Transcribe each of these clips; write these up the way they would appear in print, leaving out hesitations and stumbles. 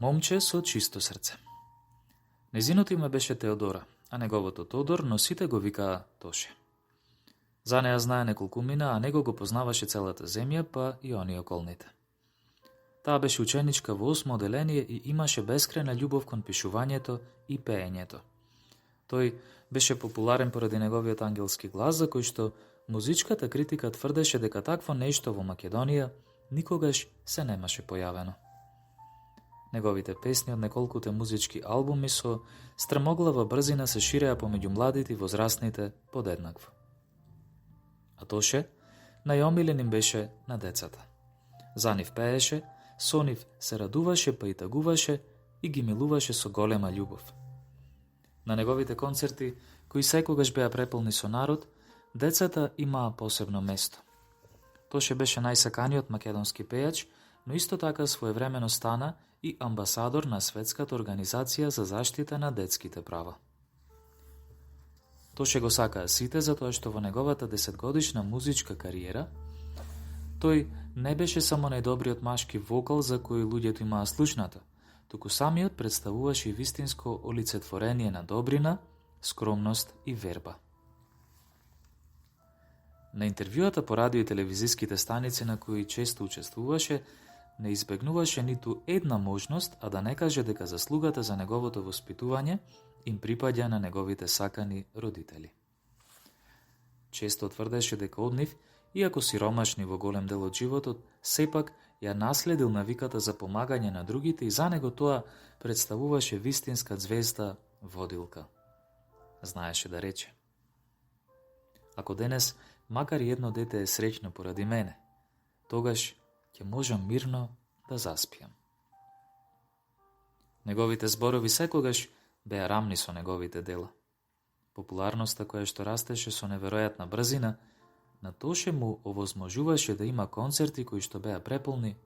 Момче со чисто срце. Незиното име беше Теодора, а неговото Тодор, но сите го викаа Тоше. За неа знае неколкумина, а него го познаваше целата земја, па и они околните. Таа беше ученичка во 8 оделение и имаше бескрајна љубов кон пишувањето и пеењето. Тој беше популарен поради неговиот ангелски глас, за кој што музичката критика тврдеше дека такво нешто во Македонија никогаш се немаше појавено. Неговите песни од неколкуте музички албуми со стремоглава брзина се ширеа помеѓу младите и возрастните подеднакво. А Тоше најомилен им беше на децата. За нив пееше, со нив се радуваше, па и тагуваше и ги милуваше со голема љубов. На неговите концерти, кои секогаш беа преполни со народ, децата имаа посебно место. Тоше беше најсаканиот македонски пејач, но исто така своевремено стана и амбасадор на Светската организација за заштита на детските права. Тоше го сакаа сите затоа што во неговата 10-годишна музичка кариера тој не беше само најдобриот машки вокал за кој луѓето имаа слушната, туку самиот представуваше и вистинско олицетворение на добрина, скромност и верба. На интервјуата по радио и телевизиските станици на кои често учествуваше, не избегнуваше ниту една можност, а да не каже дека заслугата за неговото воспитување им припаѓа на неговите сакани родители. Често тврдеше дека од нив, иако сиромашни во голем дел од животот, сепак ја наследил навиката за помагање на другите и за него тоа представуваше вистинска звезда водилка. Знаеше да рече: ако денес макар и едно дете е среќно поради мене, тогаш ќе можам мирно да заспијам. Неговите зборови секогаш беа рамни со неговите дела. Популарноста која што растеше со неверојатна брзина, на Тоше му овозможуваше да има концерти кои што беа преполни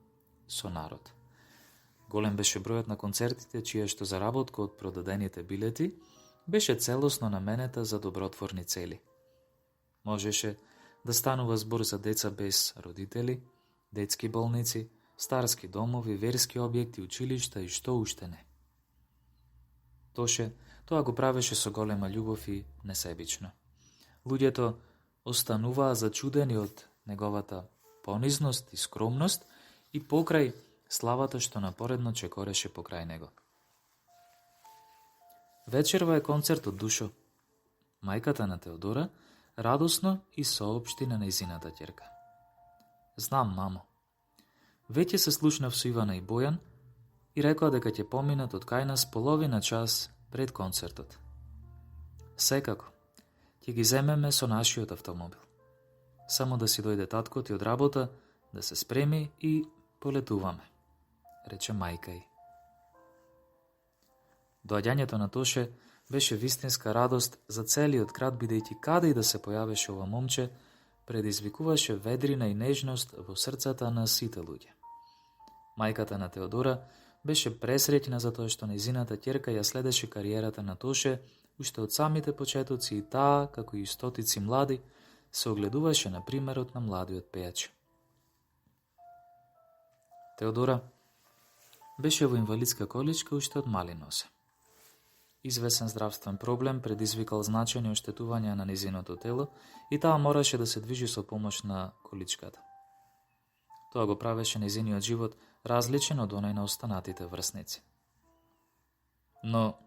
со народ. Голем беше бројот на концертите чија што заработка од продадените билети беше целосно наменета за добротворни цели. Можеше да станува збор за деца без родители, детски болници, старски домови, верски објекти, училишта и што уште не. Тоше тоа го правеше со голема љубов и несебично. Луѓето остануваа зачудени од неговата понизност и скромност и покрај славата што напоредно чекореше покрај него. Вечерва е концерт од Душо. Мајката на Теодора радосно и соопшти на нејзината ќерка: знам, мамо. Веќе се слушнав со Ивана и Бојан и рекоа дека ќе поминат од кај нас половина час пред концертот. Секако, ќе ги земеме со нашиот автомобил. Само да си дојде таткот и од работа, да се спреми и полетуваме, рече мајка й. Доаѓањето на Тоше беше вистинска радост за целиот град, бидејќи каде и да се појавеше ова момче, предизвикуваше ведрина и нежност во срцата на сите луѓе. Мајката на Теодора беше пресреќна затоа што нејзината ќерка ја следеше кариерата на Тоше уште од самите почетоци и таа, како и стотици млади, се огледуваше на примерот на младиот пејач. Теодора беше во инвалидска количка уште од мали носе. Извесен здравствен проблем предизвикал значајни оштетувања на нејзиното тело и таа мораше да се движи со помош на количката. Тоа го правеше нејзиниот живот различен од оној на останатите врсници. Но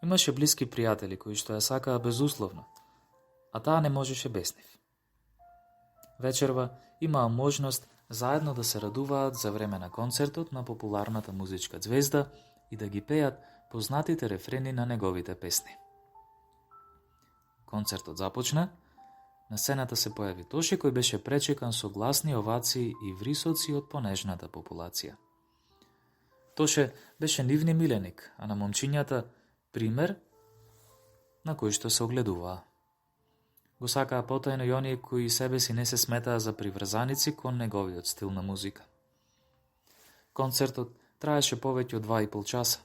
имаше блиски пријатели кои што ја сакаа безусловно, а таа не можеше без нив. Вечерва имаа можност заедно да се радуваат за време на концертот на популарната музичка звезда и да ги пеат познатите рефрени на неговите песни. Концертот започна, на сцената се појави Тоше, кој беше пречекан со гласни овации и врисоци од понежната популација. Тоше беше нивни миленик, а на момчињата пример на кој што се огледуваа. Го сакаа потајно и оние кои себе си не се сметаа за приврзаници кон неговиот стил на музика. Концертот траеше повеќе од 2,5 часа.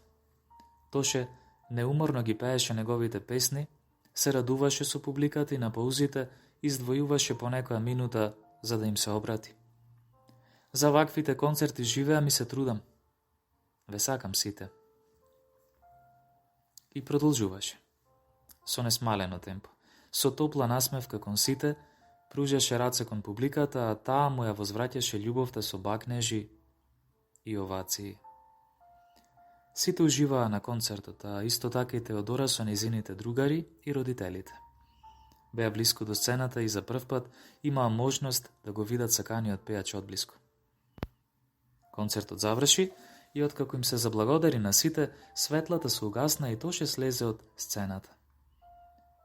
Тоше неуморно ги пееше неговите песни, се радуваше со публиката и на паузите издвојуваше по некоја минута за да им се обрати. За ваквите концерти живеам и се трудам. Ве сакам сите. И продолжуваше. Со несмалено темпо. Со топла насмевка кон сите, пружаше раце кон публиката, а таа му ја возвраќаше љубовта со бакнежи и овации. Сите уживаа на концертот, а исто така и Теодора со незините другари и родителите. Беа блиску до сцената и за прв пат имаа можност да го видат саканиот пејач одблиску. Концертот заврши и откако им се заблагодари на сите, светлата се угасна и Тоше слезе од сцената.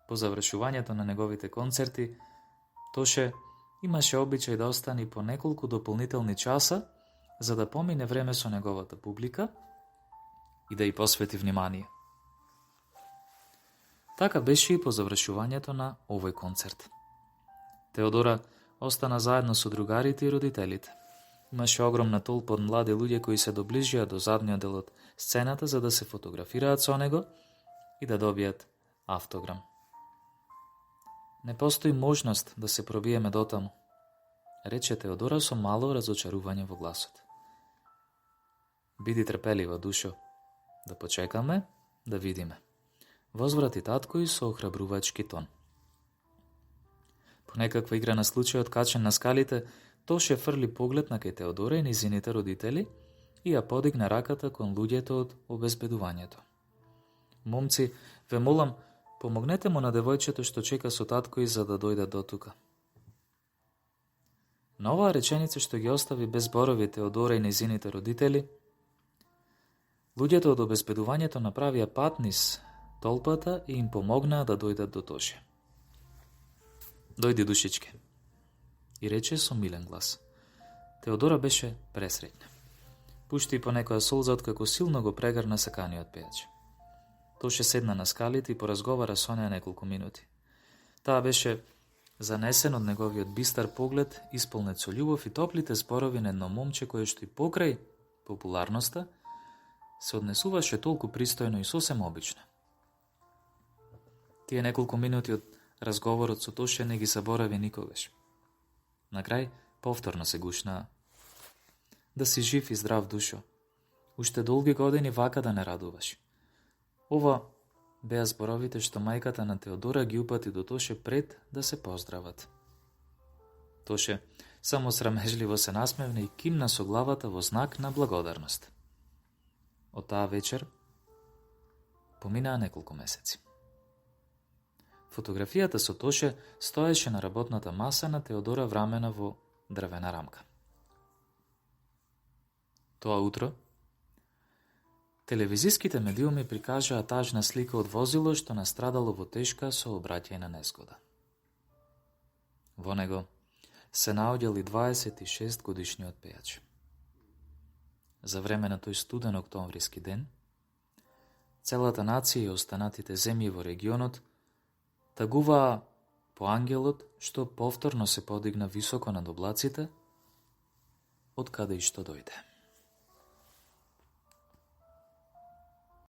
По завршувањето на неговите концерти, Тоше имаше обичај да остани по неколку дополнителни часа за да помине време со неговата публика и да ја посвети внимание. Така беше и по завршувањето на овој концерт. Теодора остана заедно со другарите и родителите. Имаше огромна толпа од млади луѓе кои се доближија до задниот дел од сцената за да се фотографираат со него и да добијат автограм. Не постои можност да се пробиеме дотаму, рече Теодора со мало разочарување во гласот. Биди трпелива, душо, да почекаме, да видиме. Возврати татко и со охрабрувачки тон. По некаква игра на случајот качен на скалите, Тоше фрли поглед на кај Теодора и низините родители и ја подигна раката кон луѓето од обезбедувањето. Момци, ве молам, помогнете му на девојчето што чека со татко и за да дојде до тука. На оваа реченица што ги остави без зборови Теодора и низините родители, луѓето од обезбедувањето направија пат низ толпата и им помогнаа да дојдат до Тоше. Дојди, душичке, и рече со милен глас. Теодора беше пресреќна. Пушти по некоја солза откако силно го прегрна саканиот пејач. Тоше седна на скалите и поразговара со неа неколку минути. Таа беше занесен од неговиот бистар поглед, исполнет со љубов и топлите зборови на едно момче кое што и покрај популарноста се однесуваше толку пристојно и сосем обично. Тие неколку минути од разговорот со Тоше не ги заборави никогаш. На крај повторно се гушнаа. Да си жив и здрав, душо. Уште долги години вака да не радуваш. Ова беа зборовите што мајката на Теодора ги упати до Тоше пред да се поздрават. Тоше само срамежливо се насмевна и кимна со главата во знак на благодарност. Од таа вечер поминаа неколку месеци. Фотографијата со Тоше стоеше на работната маса на Теодора врамена во дрвена рамка. Тоа утро телевизиските медиуми прикажаа тажна слика од возило што настрадало во тешка сообраќајна незгода. Во него се наоѓал и 26 годишниот пејач. За време на тој студен октомвриски ден, целата нација и останатите земји во регионот тагуваа по ангелот што повторно се подигна високо над облаците, од каде и што дојде.